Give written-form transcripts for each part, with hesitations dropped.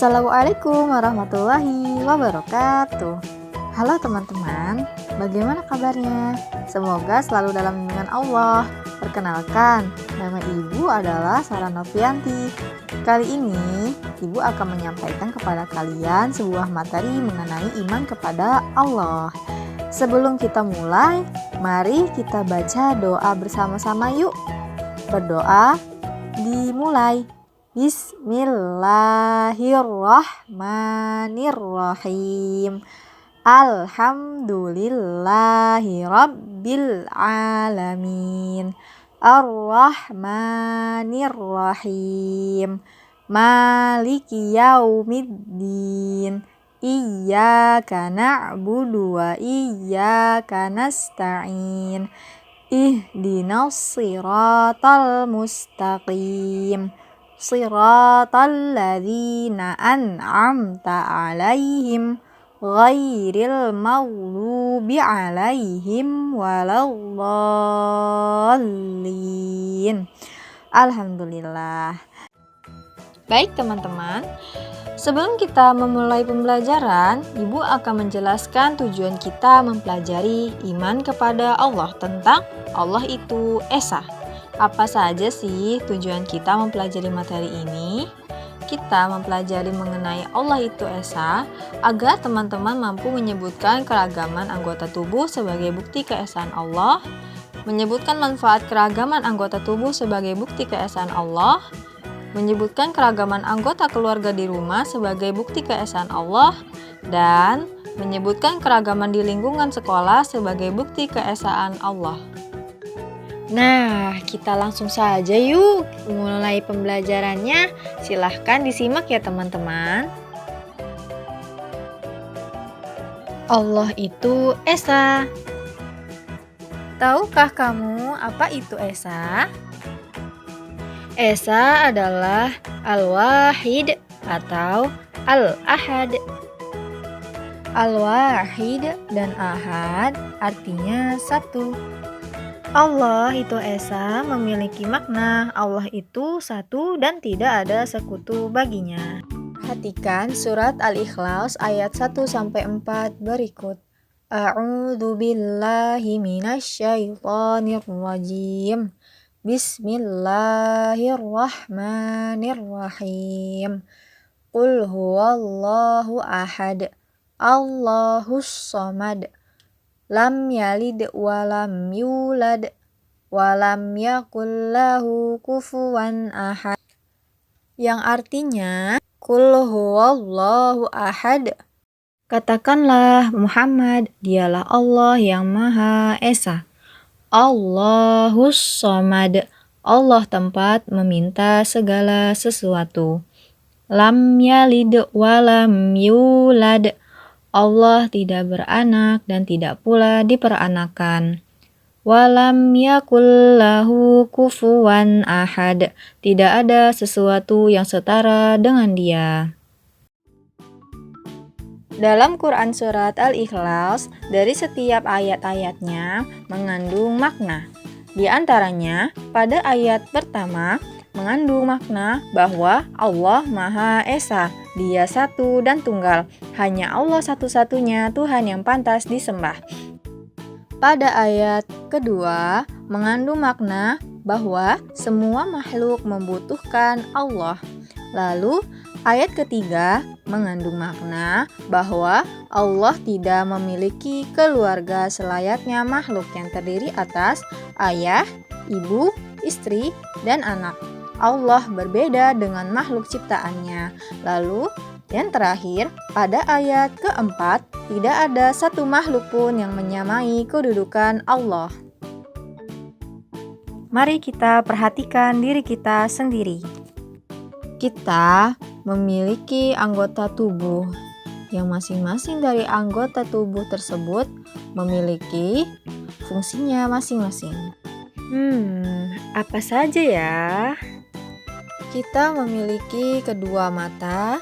Assalamualaikum warahmatullahi wabarakatuh. Halo teman-teman, bagaimana kabarnya? Semoga selalu dalam lindungan Allah. Perkenalkan, nama Ibu adalah Sarah Novianti. Kali ini, Ibu akan menyampaikan kepada kalian sebuah materi mengenai iman kepada Allah. Sebelum kita mulai, mari kita baca doa bersama-sama yuk. Berdoa dimulai. Bismillahirrahmanirrahim. Alhamdulillahi rabbil alamin. Ar-Rahmanir-Rahim. Maliki yaumiddin. Iyyaka na'budu wa iyyaka nasta'in. Ihdinas siratal mustaqim. Siratal ladzina an'amta 'alaihim ghairil maghdubi 'alaihim waladdallin. Alhamdulillah. Baik teman-teman, sebelum kita memulai pembelajaran, Ibu akan menjelaskan tujuan kita mempelajari iman kepada Allah tentang Allah itu Esa. Apa saja sih tujuan kita mempelajari materi ini? Kita mempelajari mengenai Allah itu Esa agar teman-teman mampu menyebutkan keragaman anggota tubuh sebagai bukti keesaan Allah, menyebutkan manfaat keragaman anggota tubuh sebagai bukti keesaan Allah, menyebutkan keragaman anggota keluarga di rumah sebagai bukti keesaan Allah, dan menyebutkan keragaman di lingkungan sekolah sebagai bukti keesaan Allah. Nah, kita langsung saja yuk mulai pembelajarannya. Silahkan disimak ya teman-teman. Allah itu Esa. Tahukah kamu apa itu Esa? Esa adalah Al-Wahid atau Al-Ahad. Al-Wahid dan Ahad artinya satu. Allah itu Esa memiliki makna Allah itu satu dan tidak ada sekutu baginya. Perhatikan surat Al-Ikhlas ayat 1-4 berikut. A'udzu billahi minasyaitonir rajim. Bismillahirrahmanirrahim. Qul huwallahu ahad. Allahus samad. Lam yalid walam yulad walam yakul lahu kufuwan ahad, yang artinya Qul huwallahu ahad. Katakanlah Muhammad, dialah Allah yang Maha Esa. Allahus samad, Allah tempat meminta segala sesuatu. Lam yalid walam yulad, Allah tidak beranak dan tidak pula diperanakan. Walam yakul lahu kufuwan ahad, tidak ada sesuatu yang setara dengan Dia. Dalam Quran surat Al-Ikhlas, dari setiap ayat-ayatnya mengandung makna. Di antaranya, pada ayat pertama mengandung makna bahwa Allah Maha Esa, Dia satu dan tunggal. Hanya Allah satu-satunya Tuhan yang pantas disembah. Pada ayat kedua mengandung makna bahwa semua makhluk membutuhkan Allah. Lalu ayat ketiga mengandung makna bahwa Allah tidak memiliki keluarga selayaknya makhluk yang terdiri atas ayah, ibu, istri, dan anak. Allah berbeda dengan makhluk ciptaannya. Lalu, yang terakhir, pada ayat keempat, tidak ada satu makhluk pun yang menyamai kedudukan Allah. Mari kita perhatikan diri kita sendiri. Kita memiliki anggota tubuh, yang masing-masing dari anggota tubuh tersebut memiliki fungsinya masing-masing. Apa saja ya? Kita memiliki kedua mata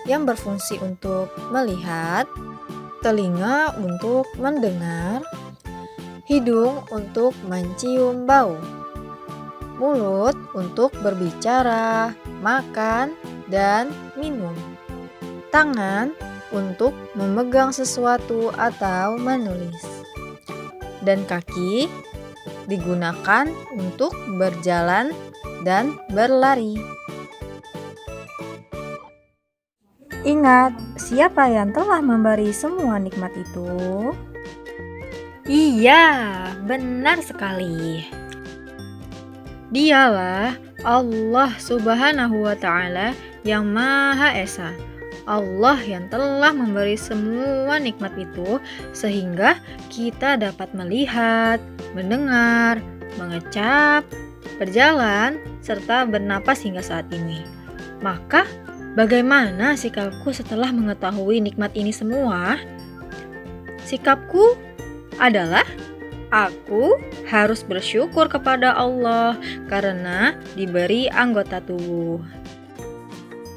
yang berfungsi untuk melihat, telinga untuk mendengar, hidung untuk mencium bau, mulut untuk berbicara, makan, dan minum. tangan untuk memegang sesuatu atau menulis. Dan kaki digunakan untuk berjalan dan berlari. Ingat, siapa yang telah memberi semua nikmat itu? Iya, benar sekali. Dialah Allah Subhanahu wa Ta'ala yang Maha Esa. Allah yang telah memberi semua nikmat itu sehingga kita dapat melihat, mendengar, mengecap, berjalan, serta bernapas hingga saat ini. Maka, bagaimana sikapku setelah mengetahui nikmat ini semua? Sikapku adalah aku harus bersyukur kepada Allah karena diberi anggota tubuh.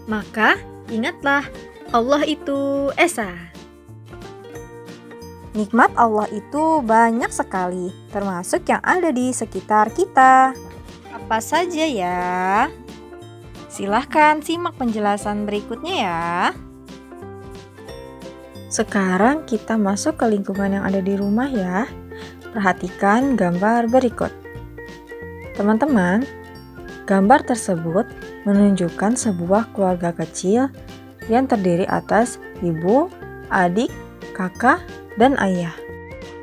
Maka ingatlah, Allah itu Esa. Nikmat Allah itu banyak sekali, termasuk yang ada di sekitar kita. Apa saja ya? Silahkan simak penjelasan berikutnya ya. Sekarang kita masuk ke lingkungan yang ada di rumah ya. Perhatikan gambar berikut. Teman-teman, gambar tersebut menunjukkan sebuah keluarga kecil yang terdiri atas ibu, adik, kakak, dan ayah.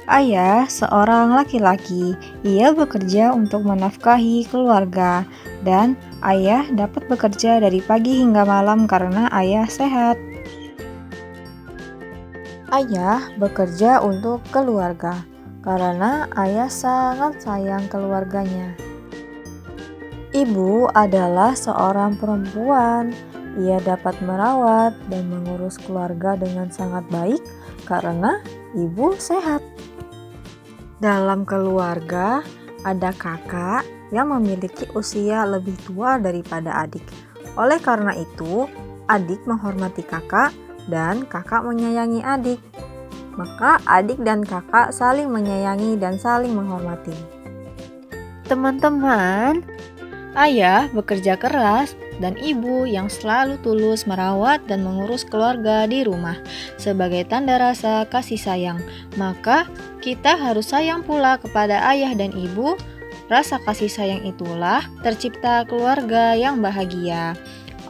Ayah seorang laki-laki, ia bekerja untuk menafkahi keluarga dan ayah dapat bekerja dari pagi hingga malam karena ayah sehat. Ayah bekerja untuk keluarga karena ayah sangat sayang keluarganya. Ibu adalah seorang perempuan. Ia dapat merawat dan mengurus keluarga dengan sangat baik karena ibu sehat. Dalam keluarga ada kakak yang memiliki usia lebih tua daripada adik. Oleh karena itu, adik menghormati kakak dan kakak menyayangi adik. Maka adik dan kakak saling menyayangi dan saling menghormati. Teman-teman, ayah bekerja keras dan ibu yang selalu tulus merawat dan mengurus keluarga di rumah sebagai tanda rasa kasih sayang. Maka kita harus sayang pula kepada ayah dan ibu. Rasa kasih sayang itulah tercipta keluarga yang bahagia.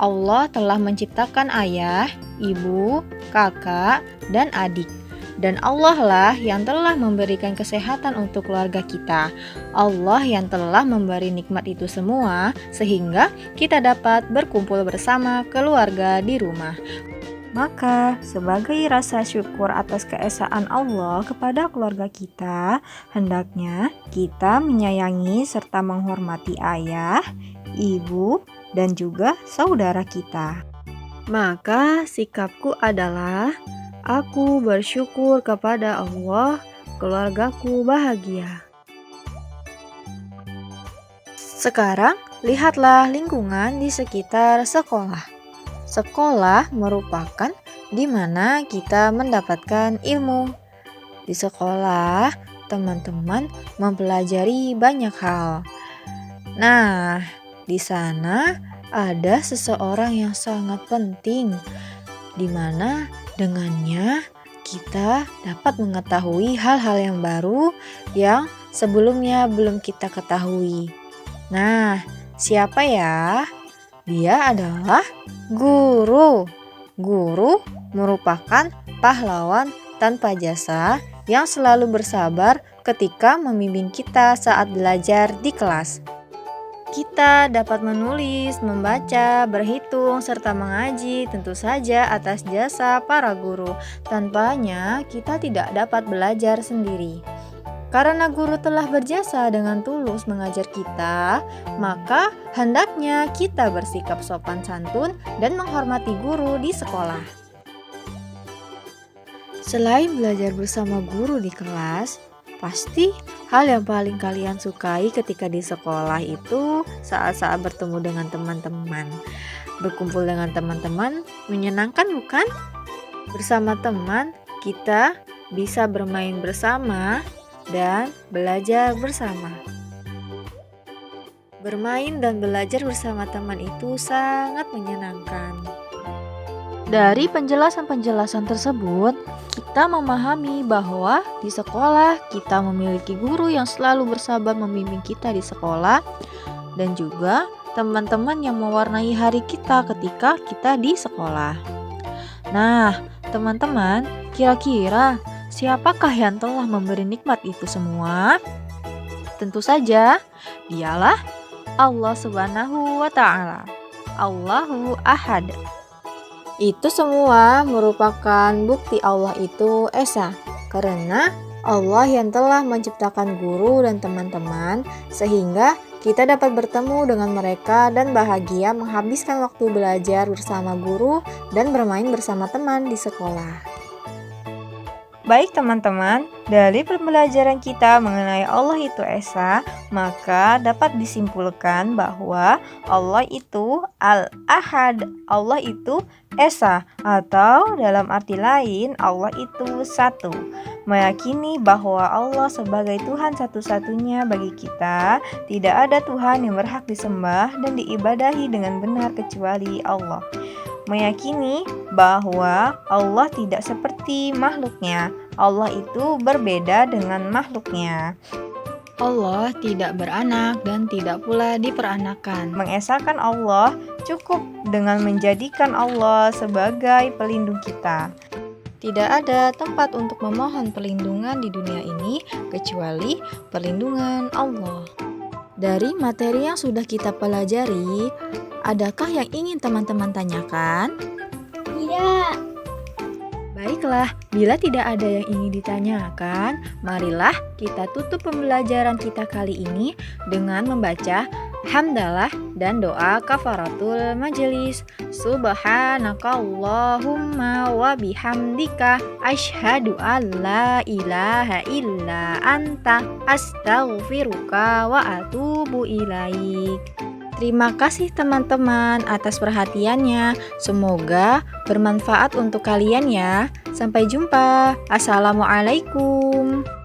Allah telah menciptakan ayah, ibu, kakak, dan adik. Dan Allah lah yang telah memberikan kesehatan untuk keluarga kita. Allah yang telah memberi nikmat itu semua sehingga kita dapat berkumpul bersama keluarga di rumah. Maka sebagai rasa syukur atas keesaan Allah kepada keluarga kita, hendaknya kita menyayangi serta menghormati ayah, ibu, dan juga saudara kita. Maka sikapku adalah aku bersyukur kepada Allah, keluargaku bahagia. Sekarang lihatlah lingkungan di sekitar sekolah. Sekolah merupakan di mana kita mendapatkan ilmu. Di sekolah, teman-teman mempelajari banyak hal. Nah, di sana ada seseorang yang sangat penting, di mana dengannya kita dapat mengetahui hal-hal yang baru yang sebelumnya belum kita ketahui. Nah, siapa ya? Dia adalah guru. Guru merupakan pahlawan tanpa jasa yang selalu bersabar ketika membimbing kita saat belajar di kelas. Kita dapat menulis, membaca, berhitung, serta mengaji tentu saja atas jasa para guru. Tanpanya kita tidak dapat belajar sendiri. Karena guru telah berjasa dengan tulus mengajar kita, maka hendaknya kita bersikap sopan santun dan menghormati guru di sekolah. Selain belajar bersama guru di kelas, pasti hal yang paling kalian sukai ketika di sekolah itu saat-saat bertemu dengan teman-teman. Berkumpul dengan teman-teman menyenangkan bukan? Bersama teman, kita bisa bermain bersama dan belajar bersama. Bermain dan belajar bersama teman itu sangat menyenangkan. Dari penjelasan-penjelasan tersebut, kita memahami bahwa di sekolah kita memiliki guru yang selalu bersabar membimbing kita di sekolah dan juga teman-teman yang mewarnai hari kita ketika kita di sekolah. Nah, teman-teman, kira-kira siapakah yang telah memberi nikmat itu semua? Tentu saja, dialah Allah Subhanahu wa Ta'ala. Allahu Ahad. Itu semua merupakan bukti Allah itu Esa, karena Allah yang telah menciptakan guru dan teman-teman sehingga kita dapat bertemu dengan mereka dan bahagia menghabiskan waktu belajar bersama guru dan bermain bersama teman di sekolah. Baik teman-teman, dari pembelajaran kita mengenai Allah itu Esa, maka dapat disimpulkan bahwa Allah itu Al-Ahad, Allah itu Esa, atau dalam arti lain Allah itu satu. Meyakini bahwa Allah sebagai Tuhan satu-satunya bagi kita, tidak ada Tuhan yang berhak disembah dan diibadahi dengan benar kecuali Allah. Meyakini bahwa Allah tidak seperti makhluknya. Allah itu berbeda dengan makhluknya. Allah tidak beranak dan tidak pula diperanakan. Mengesahkan Allah cukup dengan menjadikan Allah sebagai pelindung kita. Tidak ada tempat untuk memohon perlindungan di dunia ini kecuali perlindungan Allah. Dari materi yang sudah kita pelajari, adakah yang ingin teman-teman tanyakan? Tidak. Baiklah, bila tidak ada yang ingin ditanyakan, marilah kita tutup pembelajaran kita kali ini dengan membaca hamdalah dan doa kafaratul majelis. Subhanakallahumma wa bihamdika asyhadu an la ilaha illa anta astaghfiruka wa atubu ilaik. Terima kasih teman-teman atas perhatiannya. Semoga bermanfaat untuk kalian ya. Sampai jumpa. Assalamualaikum.